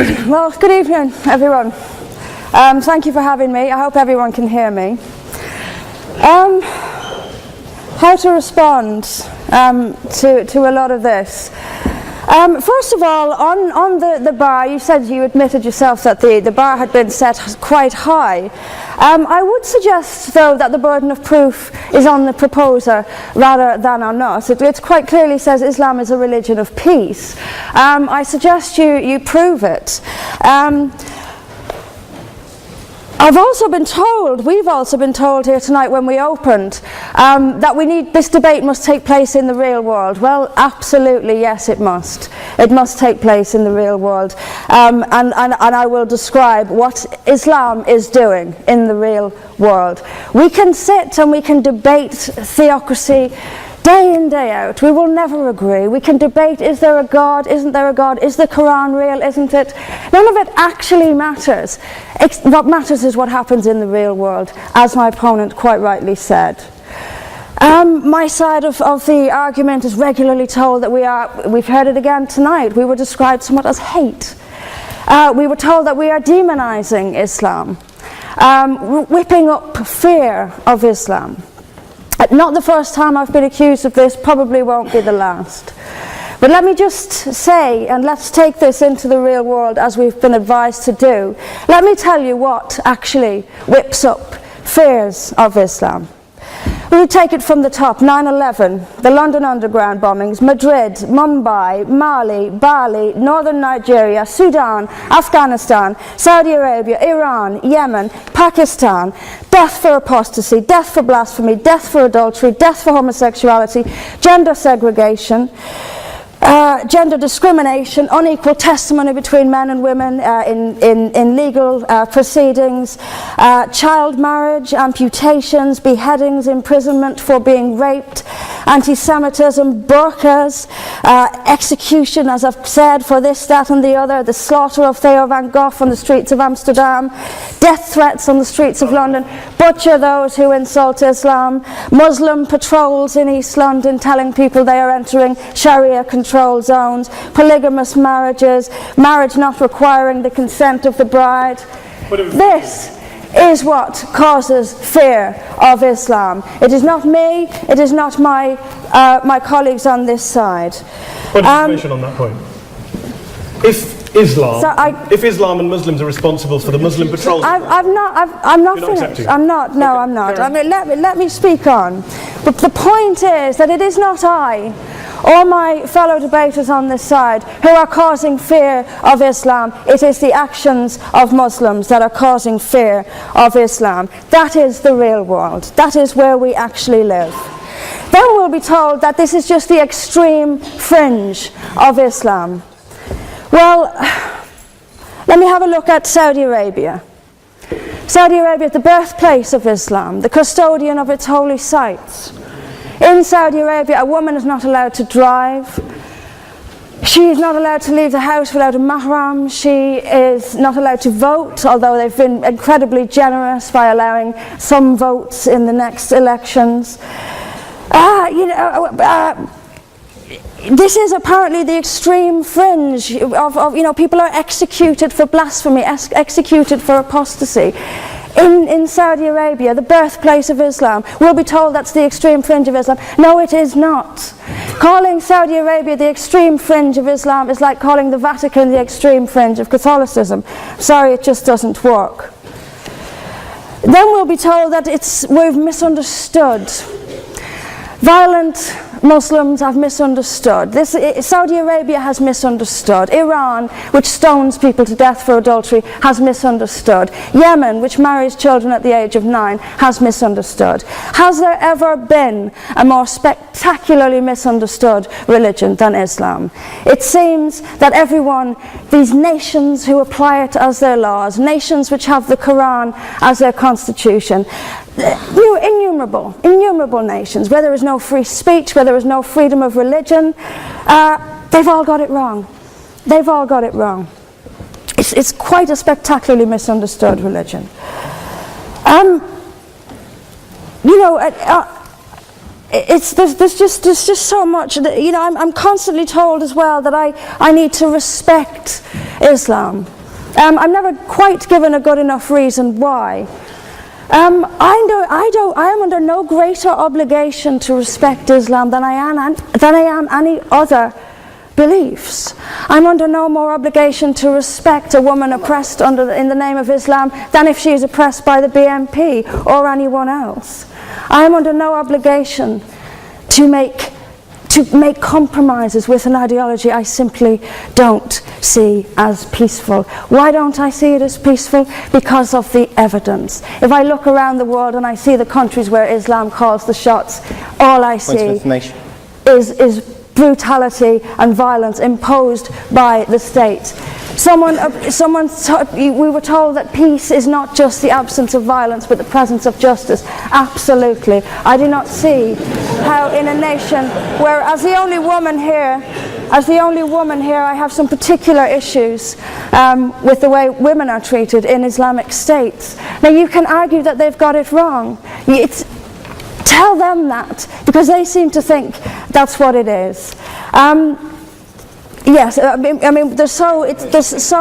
Well, good evening, everyone. Thank you for having me. I hope everyone can hear me. How to respond to a lot of this. First of all, on the bar, you said you admitted yourself that the bar had been set quite high. I would suggest, though, that the burden of proof is on the proposer rather than on us. It quite clearly says Islam is a religion of peace. I suggest you prove it. We've also been told here tonight when we opened that this debate must take place in the real world. Well, absolutely, yes, it must. It must take place in the real world. And I will describe what Islam is doing in the real world. We can sit and we can debate theocracy day in, day out. We will never agree. We can debate, is there a God, isn't there a God, is the Quran real, isn't it? None of it actually matters. What matters is what happens in the real world, as my opponent quite rightly said. My side of the argument is regularly told that we've heard it again tonight, we were described somewhat as hate. We were told that we are demonizing Islam, whipping up fear of Islam. Not the first time I've been accused of this, probably won't be the last. But let me just say, and let's take this into the real world as we've been advised to do. Let me tell you what actually whips up fears of Islam. We take it from the top. 9/11, the London Underground bombings, Madrid, Mumbai, Mali, Bali, northern Nigeria, Sudan, Afghanistan, Saudi Arabia, Iran, Yemen, Pakistan, death for apostasy, death for blasphemy, death for adultery, death for homosexuality, gender segregation, gender discrimination, unequal testimony between men and women in legal proceedings, child marriage, amputations, beheadings, imprisonment for being raped, anti-Semitism, burqas, execution, as I've said, for this, that and the other, the slaughter of Theo van Gogh on the streets of Amsterdam, death threats on the streets of London, butcher those who insult Islam, Muslim patrols in East London telling people they are entering Sharia control zones, polygamous marriages, marriage not requiring the consent of the bride. This is what causes fear of Islam. It is not me, it is not my colleagues on this side. What information on that point? If Islam and Muslims are responsible for the Muslim patrols, I'm not finished. I'm not. No, I'm not. I mean, let me speak on. But the point is that it is not I or my fellow debaters on this side who are causing fear of Islam. It is the actions of Muslims that are causing fear of Islam. That is the real world. That is where we actually live. Then we'll be told that this is just the extreme fringe of Islam. Well, let me have a look at Saudi Arabia. Saudi Arabia is the birthplace of Islam, the custodian of its holy sites. In Saudi Arabia, a woman is not allowed to drive. She is not allowed to leave the house without a mahram. She is not allowed to vote, although they've been incredibly generous by allowing some votes in the next elections. This is apparently the extreme fringe of people are executed for blasphemy, executed for apostasy. In Saudi Arabia, the birthplace of Islam, we'll be told that's the extreme fringe of Islam. No, it is not. Calling Saudi Arabia the extreme fringe of Islam is like calling the Vatican the extreme fringe of Catholicism. Sorry, it just doesn't work. Then we'll be told that we've misunderstood. Violent Muslims have misunderstood. Saudi Arabia has misunderstood. Iran, which stones people to death for adultery, has misunderstood. Yemen, which marries children at the age of 9, has misunderstood. Has there ever been a more spectacularly misunderstood religion than Islam? It seems that these nations who apply it as their laws, nations which have the Quran as their constitution, innumerable nations, where there is no free speech, where there is no freedom of religion, they've all got it wrong. They've all got it wrong. It's quite a spectacularly misunderstood religion. There's just so much. I'm constantly told as well that I need to respect Islam. I'm never quite given a good enough reason why. I am under no greater obligation to respect Islam than I am any other beliefs. I'm under no more obligation to respect a woman oppressed in the name of Islam than if she is oppressed by the BNP or anyone else. I am under no obligation to make compromises with an ideology I simply don't see as peaceful. Why don't I see it as peaceful? Because of the evidence. If I look around the world and I see the countries where Islam calls the shots, all I see is brutality and violence imposed by the state. We were told that peace is not just the absence of violence but the presence of justice. Absolutely. I do not see how in a nation where, as the only woman here, I have some particular issues with the way women are treated in Islamic states. Now you can argue that they've got it wrong. Tell them that, because they seem to think that's what it is. Yes, I mean, there's so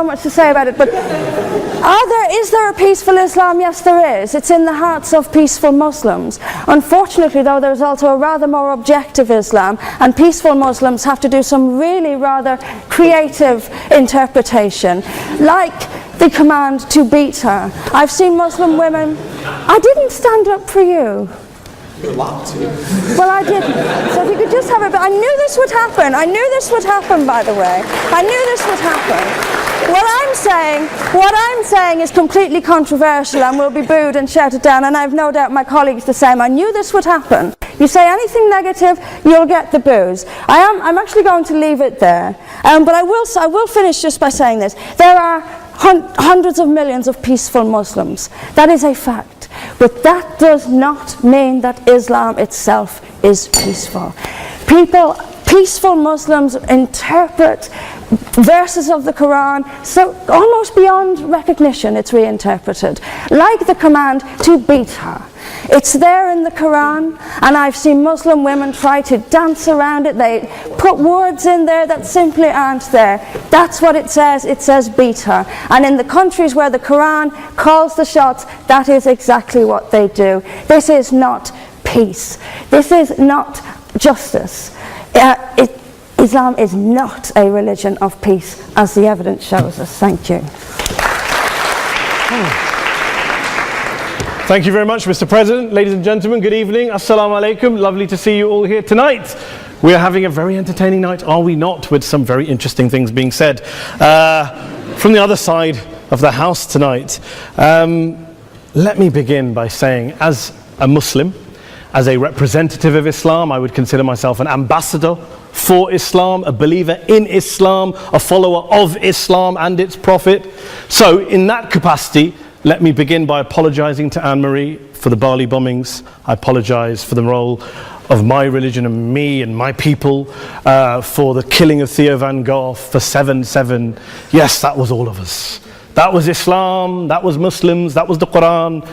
much to say about it, but is there a peaceful Islam? Yes, there is. It's in the hearts of peaceful Muslims. Unfortunately, though, there's also a rather more objective Islam, and peaceful Muslims have to do some really rather creative interpretation, like the command to beat her. I've seen Muslim women. I didn't stand up for you. Well, I didn't. So if you could just have a bit. I knew this would happen. I knew this would happen, by the way. I knew this would happen. What I'm saying is completely controversial and will be booed and shouted down, and I have no doubt my colleagues the same. I knew this would happen. You say anything negative, you'll get the boos. I'm actually going to leave it there. But I will finish just by saying this. There are hundreds of millions of peaceful Muslims. That is a fact. But that does not mean that Islam itself is peaceful. Peaceful Muslims interpret verses of the Quran so almost beyond recognition. It's reinterpreted, like the command to beat her. It's there in the Quran, and I've seen Muslim women try to dance around it. They put words in there that simply aren't there. That's what it says. It says beat her. And in the countries where the Quran calls the shots, that is exactly what they do. This is not peace. This is not justice. Islam is not a religion of peace, as the evidence shows us. Thank you. Thank you very much, Mr. President. Ladies and gentlemen, good evening. Assalamu alaikum. Lovely to see you all here tonight. We are having a very entertaining night, are we not, with some very interesting things being said from the other side of the house tonight. Let me begin by saying, as a Muslim, as a representative of Islam, I would consider myself an ambassador for Islam, a believer in Islam, a follower of Islam and its Prophet. So in that capacity, let me begin by apologizing to Anne-Marie for the Bali bombings. I apologize for the role of my religion and me and my people, for the killing of Theo van Gogh, for 7/7. Yes, that was all of us. That was Islam, that was Muslims, that was the Quran.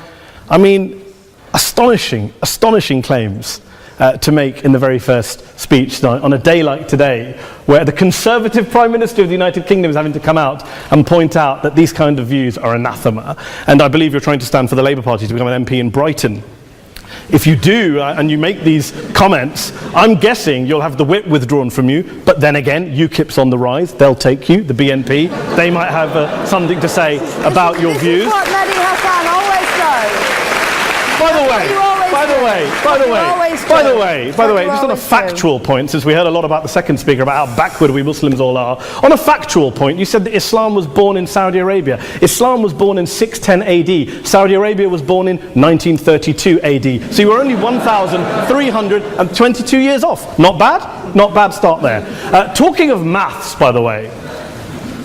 I mean, astonishing claims to make in the very first speech tonight, on a day like today, where the Conservative Prime Minister of the United Kingdom is having to come out and point out that these kind of views are anathema. And I believe you're trying to stand for the Labour Party to become an MP in Brighton. If you do, and you make these comments, I'm guessing you'll have the whip withdrawn from you, but then again, UKIP's on the rise, they'll take you, the BNP, they might have something to say about your views. This is what Mehdi Hassan always does. By the way, just on a factual point, since we heard a lot about the second speaker, about how backward we Muslims all are, on a factual point, you said that Islam was born in Saudi Arabia. Islam was born in 610 AD. Saudi Arabia was born in 1932 AD. So you were only 1,322 years off. Not bad? Not bad start there. Talking of maths, by the way,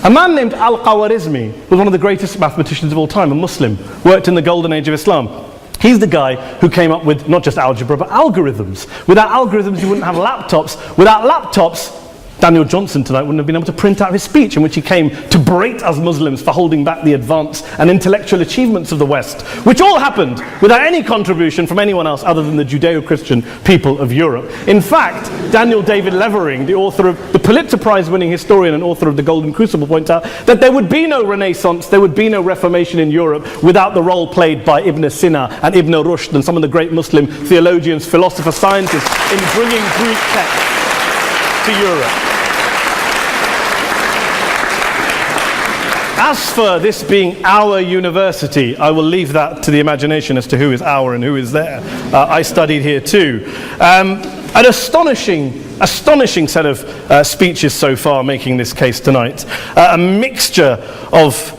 a man named Al-Khawarizmi was one of the greatest mathematicians of all time, a Muslim, worked in the golden age of Islam. He's the guy who came up with not just algebra, but algorithms. Without algorithms, you wouldn't have laptops. Without laptops, Daniel Johnson tonight wouldn't have been able to print out his speech in which he came to berate us Muslims for holding back the advance and intellectual achievements of the West, which all happened without any contribution from anyone else other than the Judeo-Christian people of Europe. In fact, Daniel David Levering, the author of the Pulitzer Prize-winning historian and author of The Golden Crucible, points out that there would be no Renaissance, there would be no Reformation in Europe without the role played by Ibn Sina and Ibn Rushd and some of the great Muslim theologians, philosophers, scientists in bringing Greek texts to Europe. As for this being our university, I will leave that to the imagination as to who is our and who is there. I studied here too. An astonishing set of speeches so far making this case tonight. A mixture of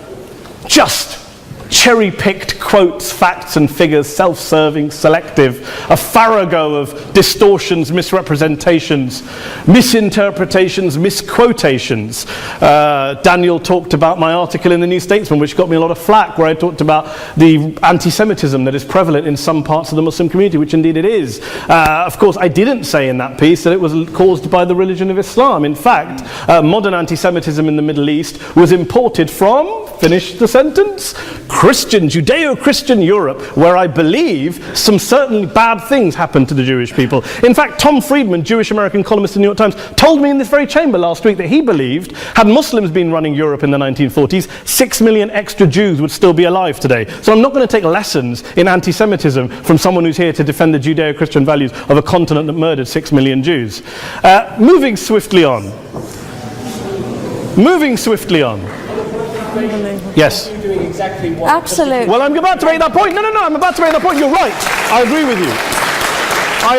just cherry-picked quotes, facts and figures, self-serving, selective, a farrago of distortions, misrepresentations, misinterpretations, misquotations. Daniel talked about my article in the New Statesman, which got me a lot of flack, where I talked about the anti-Semitism that is prevalent in some parts of the Muslim community, which indeed it is. Of course, I didn't say in that piece that it was caused by the religion of Islam. In fact, modern anti-Semitism in the Middle East was imported from, finish the sentence, Christian, Judeo-Christian Europe, where I believe some certainly bad things happened to the Jewish people. In fact, Tom Friedman, Jewish-American columnist in the New York Times, told me in this very chamber last week that he believed, had Muslims been running Europe in the 1940s, 6 million extra Jews would still be alive today. So I'm not going to take lessons in anti-Semitism from someone who's here to defend the Judeo-Christian values of a continent that murdered 6 million Jews. Moving swiftly on. Yes. Absolutely. Well, I'm about to make that point. No, I'm about to make that point. You're right. I agree with you. I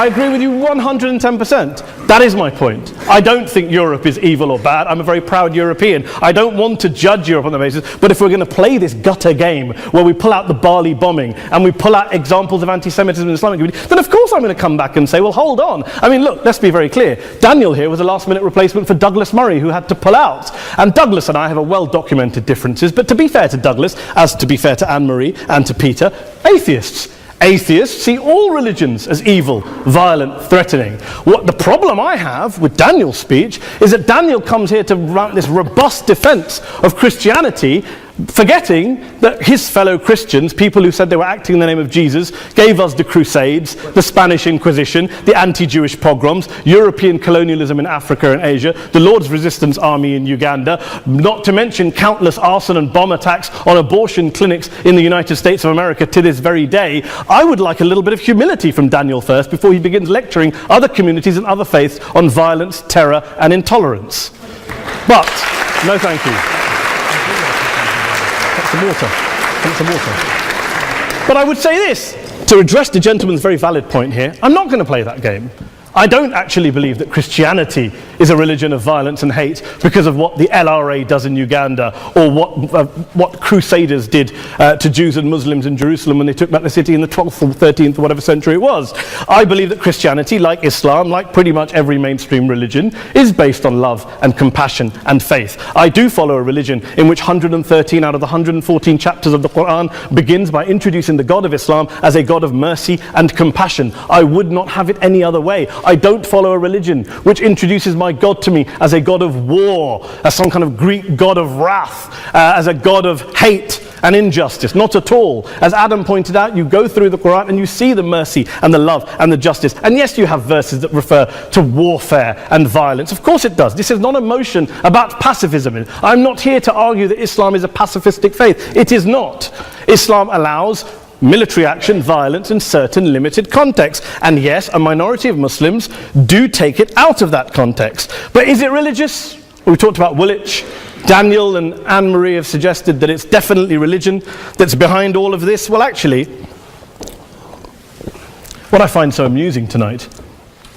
agree with you 110%. That is my point. I don't think Europe is evil or bad. I'm a very proud European. I don't want to judge Europe on that basis, but if we're going to play this gutter game where we pull out the Bali bombing and we pull out examples of anti-Semitism in the Islamic community, then of course I'm going to come back and say, well, hold on. I mean, look, let's be very clear. Daniel here was a last-minute replacement for Douglas Murray, who had to pull out. And Douglas and I have a well-documented differences, but to be fair to Douglas, as to be fair to Anne-Marie and to Peter, atheists. Atheists see all religions as evil, violent, threatening. What the problem I have with Daniel's speech is that Daniel comes here to run this robust defense of Christianity, forgetting that his fellow Christians, people who said they were acting in the name of Jesus, gave us the Crusades, the Spanish Inquisition, the anti-Jewish pogroms, European colonialism in Africa and Asia, the Lord's Resistance Army in Uganda, not to mention countless arson and bomb attacks on abortion clinics in the United States of America to this very day. I would like a little bit of humility from Daniel first before he begins lecturing other communities and other faiths on violence, terror and intolerance. But, no thank you. Some water. But I would say this, to address the gentleman's very valid point here, I'm not going to play that game. I don't actually believe that Christianity is a religion of violence and hate because of what the LRA does in Uganda or what Crusaders did to Jews and Muslims in Jerusalem when they took back the city in the 12th or 13th or whatever century it was. I believe that Christianity, like Islam, like pretty much every mainstream religion, is based on love and compassion and faith. I do follow a religion in which 113 out of the 114 chapters of the Quran begins by introducing the God of Islam as a God of mercy and compassion. I would not have it any other way. I don't follow a religion which introduces my God to me as a God of war, as some kind of Greek God of wrath, as a God of hate and injustice. Not at all. As Adam pointed out, you go through the Quran and you see the mercy and the love and the justice. And yes, you have verses that refer to warfare and violence. Of course it does. This is not a motion about pacifism. I'm not here to argue that Islam is a pacifistic faith. It is not. Islam allows military action, violence in certain limited contexts. And yes, a minority of Muslims do take it out of that context. But is it religious? We talked about Woolwich. Daniel and Anne-Marie have suggested that it's definitely religion that's behind all of this. Well, actually, what I find so amusing tonight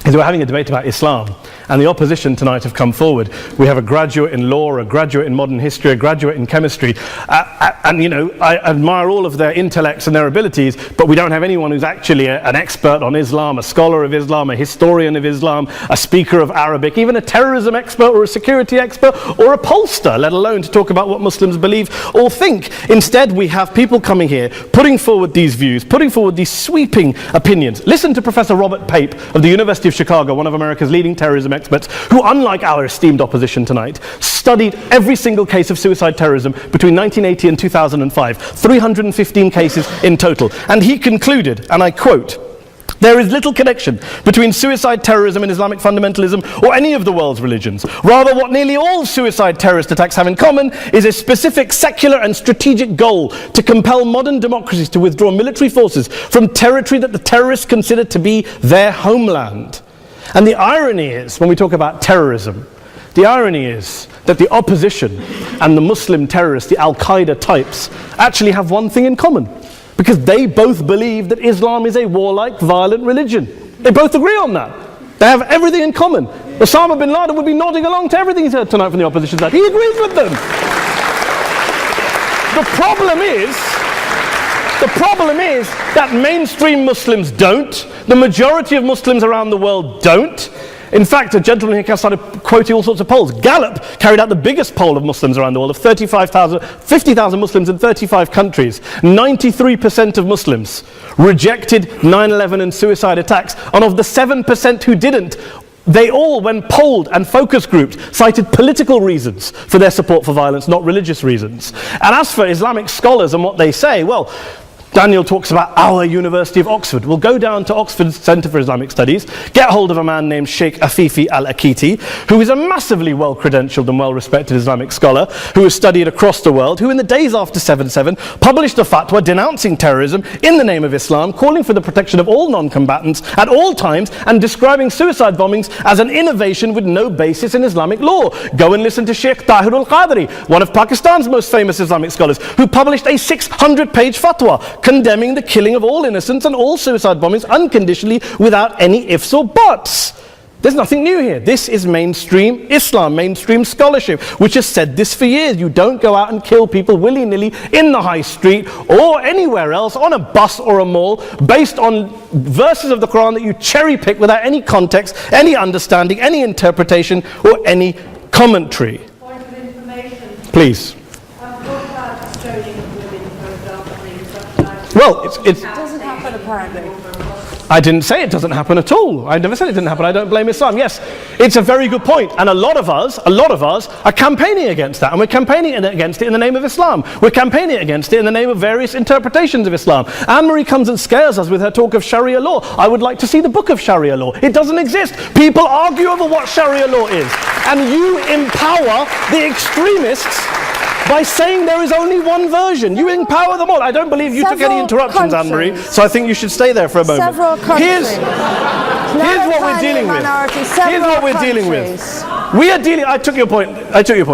is we're having a debate about Islam, and the opposition tonight have come forward. We have a graduate in law, a graduate in modern history, a graduate in chemistry, and you know, I admire all of their intellects and their abilities, but we don't have anyone who's actually an expert on Islam, a scholar of Islam, a historian of Islam, a speaker of Arabic, even a terrorism expert or a security expert or a pollster, let alone to talk about what Muslims believe or think. Instead, we have people coming here, putting forward these views, putting forward these sweeping opinions. Listen to Professor Robert Pape of the University of Chicago, one of America's leading terrorism experts, who, unlike our esteemed opposition tonight, studied every single case of suicide terrorism between 1980 and 2005, 315 cases in total. And he concluded, and I quote, "There is little connection between suicide terrorism and Islamic fundamentalism or any of the world's religions. Rather, what nearly all suicide terrorist attacks have in common is a specific secular and strategic goal to compel modern democracies to withdraw military forces from territory that the terrorists consider to be their homeland." And the irony is, when we talk about terrorism, the irony is that the opposition and the Muslim terrorists, the Al-Qaeda types, actually have one thing in common. Because they both believe that Islam is a warlike, violent religion. They both agree on that. They have everything in common. Osama bin Laden would be nodding along to everything he's heard tonight from the opposition side. He agrees with them. The problem is that mainstream Muslims don't. The majority of Muslims around the world don't. In fact, a gentleman here started quoting all sorts of polls. Gallup carried out the biggest poll of Muslims around the world, of 50,000 Muslims in 35 countries. 93% of Muslims rejected 9/11 and suicide attacks. And of the 7% who didn't, they all, when polled and focus grouped, cited political reasons for their support for violence, not religious reasons. And as for Islamic scholars and what they say, well, Daniel talks about our University of Oxford. We'll go down to Oxford Centre for Islamic Studies, get hold of a man named Sheikh Afifi al-Akiti, who is a massively well-credentialed and well-respected Islamic scholar, who has studied across the world, who in the days after 7/7 published a fatwa denouncing terrorism in the name of Islam, calling for the protection of all non-combatants at all times, and describing suicide bombings as an innovation with no basis in Islamic law. Go and listen to Sheikh Tahir al-Qadri, one of Pakistan's most famous Islamic scholars, who published a 600-page fatwa condemning the killing of all innocents and all suicide bombings unconditionally without any ifs or buts. There's nothing new here. This is mainstream Islam, mainstream scholarship, which has said this for years. You don't go out and kill people willy-nilly in the high street or anywhere else, on a bus or a mall, based on verses of the Quran that you cherry-pick without any context, any understanding, any interpretation, or any commentary. Point of information. Please. What about stoning of women, for example, things such like... Well, it's It doesn't happen apparently. I didn't say it doesn't happen at all. I never said it didn't happen. I don't blame Islam. Yes, it's a very good point. And a lot of us are campaigning against that. And we're campaigning against it in the name of Islam. We're campaigning against it in the name of various interpretations of Islam. Anne-Marie comes and scares us with her talk of Sharia law. I would like to see the book of Sharia law. It doesn't exist. People argue over what Sharia law is. And you empower the extremists by saying there is only one version. You empower them all. I don't believe you took any interruptions, Anne-Marie, so I think you should stay there for a moment. Several countries. Here's what we're dealing with. Here's what we're dealing with. We are dealing, I took your point.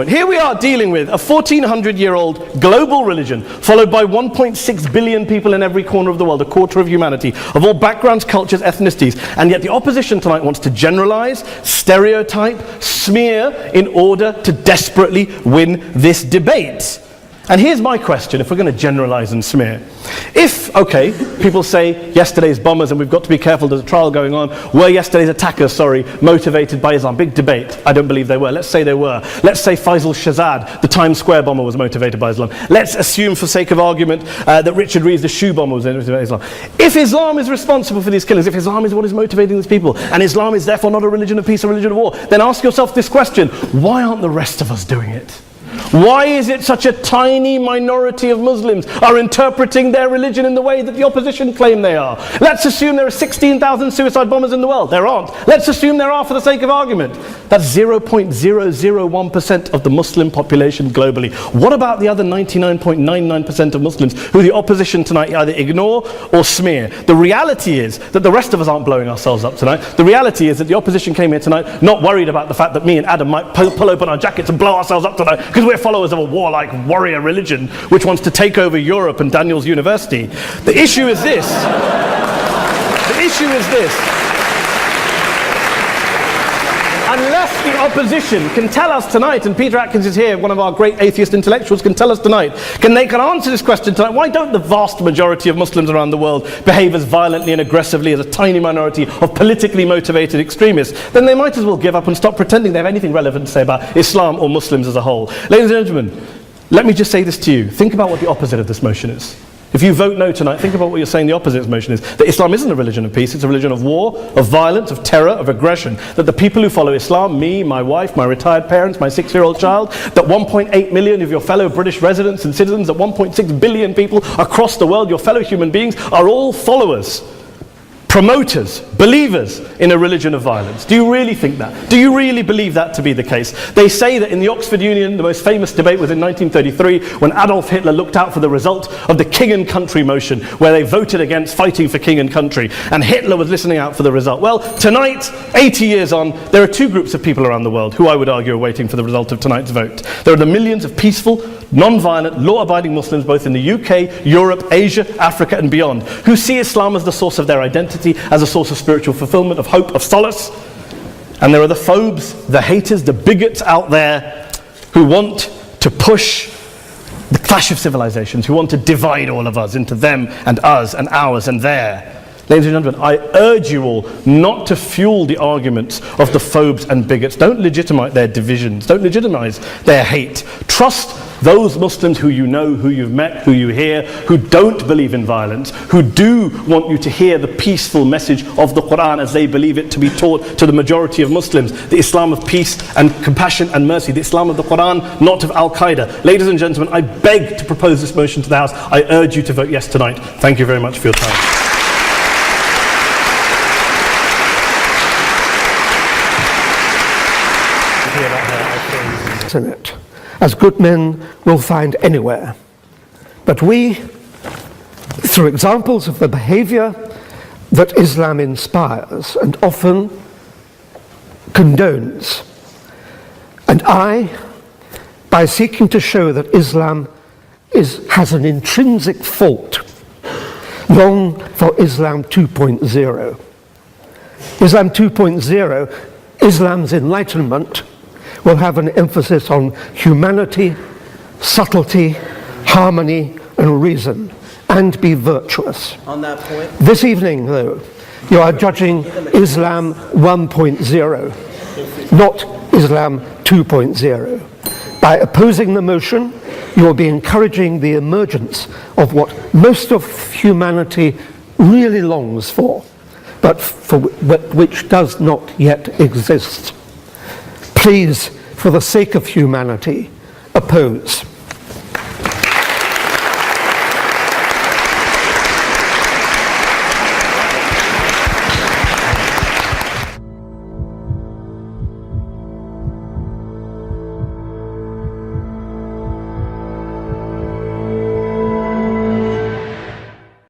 Here we are dealing with a 1400-year-old global religion, followed by 1.6 billion people in every corner of the world, a quarter of humanity, of all backgrounds, cultures, ethnicities. And yet the opposition tonight wants to generalize, stereotype, smear in order to desperately win this debate. And here's my question, if we're going to generalize and smear. If, okay, people say yesterday's bombers, and we've got to be careful, there's a trial going on, were yesterday's attackers, motivated by Islam? Big debate. I don't believe they were. Let's say they were. Let's say Faisal Shahzad, the Times Square bomber, was motivated by Islam. Let's assume, for sake of argument, that Richard Reeves, the shoe bomber, was motivated by Islam. If Islam is responsible for these killings, if Islam is what is motivating these people, and Islam is therefore not a religion of peace, a religion of war, then ask yourself this question: why aren't the rest of us doing it? Why is it such a tiny minority of Muslims are interpreting their religion in the way that the opposition claim they are? Let's assume there are 16,000 suicide bombers in the world. There aren't. Let's assume there are for the sake of argument. That's 0.001% of the Muslim population globally. What about the other 99.99% of Muslims who the opposition tonight either ignore or smear? The reality is that the rest of us aren't blowing ourselves up tonight. The reality is that the opposition came here tonight not worried about the fact that me and Adam might pull open our jackets and blow ourselves up tonight because we're followers of a warlike warrior religion which wants to take over Europe and Daniel's university. The issue is this. Unless the opposition can tell us tonight, and Peter Atkins is here, one of our great atheist intellectuals, can tell us tonight, can answer this question tonight: why don't the vast majority of Muslims around the world behave as violently and aggressively as a tiny minority of politically motivated extremists? Then they might as well give up and stop pretending they have anything relevant to say about Islam or Muslims as a whole. Ladies and gentlemen, let me just say this to you. Think about what the opposite of this motion is. If you vote no tonight, think about what you're saying the opposite motion is. That Islam isn't a religion of peace, it's a religion of war, of violence, of terror, of aggression. That the people who follow Islam, me, my wife, my retired parents, my 6-year-old child, that 1.8 million of your fellow British residents and citizens, that 1.6 billion people across the world, your fellow human beings, are all followers, promoters, believers in a religion of violence. Do you really think that? Do you really believe that to be the case? They say that in the Oxford Union, the most famous debate was in 1933 when Adolf Hitler looked out for the result of the King and Country motion, where they voted against fighting for King and Country, and Hitler was listening out for the result. Well, tonight, 80 years on, there are two groups of people around the world who I would argue are waiting for the result of tonight's vote. There are the millions of peaceful, non-violent, law-abiding Muslims both in the UK, Europe, Asia, Africa and beyond, who see Islam as the source of their identity, as a source of spiritual fulfillment, of hope, of solace. And there are the phobes, the haters, the bigots out there who want to push the clash of civilizations, who want to divide all of us into them and us and ours and their. Ladies and gentlemen, I urge you all not to fuel the arguments of the phobes and bigots. Don't legitimize their divisions. Don't legitimize their hate. Trust those Muslims who you know, who you've met, who you hear, who don't believe in violence, who do want you to hear the peaceful message of the Quran as they believe it to be taught to the majority of Muslims, the Islam of peace and compassion and mercy, the Islam of the Quran, not of Al-Qaeda. Ladies and gentlemen, I beg to propose this motion to the House. I urge you to vote yes tonight. Thank you very much for your time. In it, as good men will find anywhere. But we, through examples of the behavior that Islam inspires and often condones, and by seeking to show that Islam has an intrinsic fault, long for Islam 2.0. Islam 2.0, Islam's enlightenment, will have an emphasis on humanity, subtlety, harmony, and reason, and be virtuous. On that point, this evening, though, you are judging Islam 1.0, not Islam 2.0. By opposing the motion, you will be encouraging the emergence of what most of humanity really longs for, but for which does not yet exist. Please, for the sake of humanity, oppose.